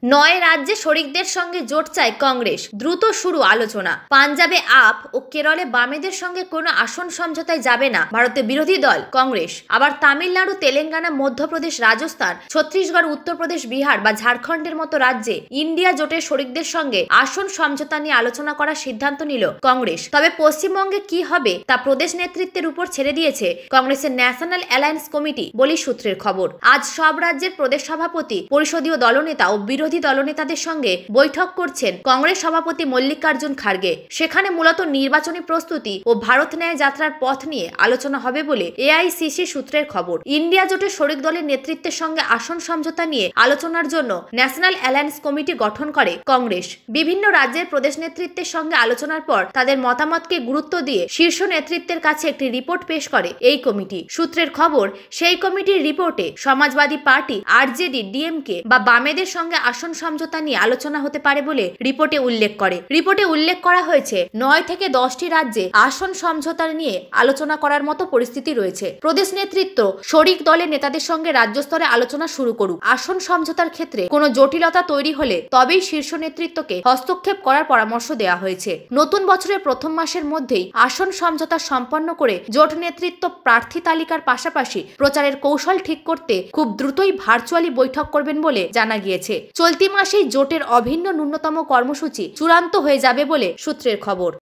নয় রাজ্যে শরিকদের সঙ্গে জোট চায় কংগ্রেস, দ্রুত শুরু আলোচনা। পাঞ্জাবে আপ ও কেরলে বামেদের সঙ্গে কোনো আসন সমঝোতায় যাবে না ভারতের বিরোধী দল কংগ্রেস। আবার তামিলনাড়ু, তেলেঙ্গানা, মধ্যপ্রদেশ, রাজস্থান, ছত্তিশগড়, উত্তরপ্রদেশ, বিহার বা ঝাড়খণ্ডের মতো রাজ্যে ইন্ডিয়া জোটের শরিকদের সঙ্গে আসন সমঝোতা নিয়ে আলোচনা করার সিদ্ধান্ত নিল কংগ্রেস। তবে পশ্চিমবঙ্গে কি হবে তা প্রদেশ নেতৃত্বের উপর ছেড়ে দিয়েছে কংগ্রেসের ন্যাশনাল অ্যালায়েন্স কমিটি বলে সূত্রের খবর। আজ সব রাজ্যের প্রদেশ সভাপতি, পরিষদীয় দলনেতা ও বিরোধী দলনেতাদের সঙ্গে বৈঠক করছেন কংগ্রেস সভাপতি মল্লিকার্জুন খার্গে। সেখানে মূলত নির্বাচনী প্রস্তুতি ও ভারত ন্যায় যাত্রার পথ নিয়ে আলোচনা হবে বলে এআইসিসি সূত্রের খবর। ইন্ডিয়া জোটের শরিক দলের নেতৃত্বের সঙ্গে আসন সমঝোতা নিয়ে আলোচনার জন্য ন্যাশনাল অ্যালায়েন্স কমিটি গঠন করে কংগ্রেস। বিভিন্ন রাজ্যের প্রদেশ নেতৃত্বের সঙ্গে আলোচনার পর তাদের মতামতকে গুরুত্ব দিয়ে শীর্ষ নেতৃত্বের কাছে একটি রিপোর্ট পেশ করে এই কমিটি। সূত্রের খবর, সেই কমিটির রিপোর্টে সমাজবাদী পার্টি, আরজেডি, ডিএমকে বা বামেদের সঙ্গে আসন সমঝোতা নিয়ে আলোচনা হতে পারে বলে রিপোর্টে উল্লেখ করা হয়েছে 9 থেকে 10টি রাজ্যে আসন সমঝোতা নিয়ে আলোচনা করার মতো পরিস্থিতি রয়েছে। প্রদেশ নেতৃত্ব শরিক দলের নেতাদের সঙ্গে রাজ্য স্তরে আলোচনা শুরু করুক। আসন সমঝোতার ক্ষেত্রে কোনো জটিলতা তৈরি হলে তবেই শীর্ষ নেতৃত্বকে হস্তক্ষেপ করার পরামর্শ দেওয়া হয়েছে। নতুন বছরের প্রথম মাসের মধ্যেই আসন সমঝোতা সম্পন্ন করে জোট নেতৃত্ব প্রার্থী তালিকার পাশাপাশি প্রচারের কৌশল ঠিক করতে খুব দ্রুতই ভার্চুয়ালি বৈঠক করবেন বলে জানা গিয়েছে। চলতি মাসেই জোটের অভিন্ন ন্যূনতম কর্মসূচি চূড়ান্ত হয়ে যাবে বলে সূত্রের খবর।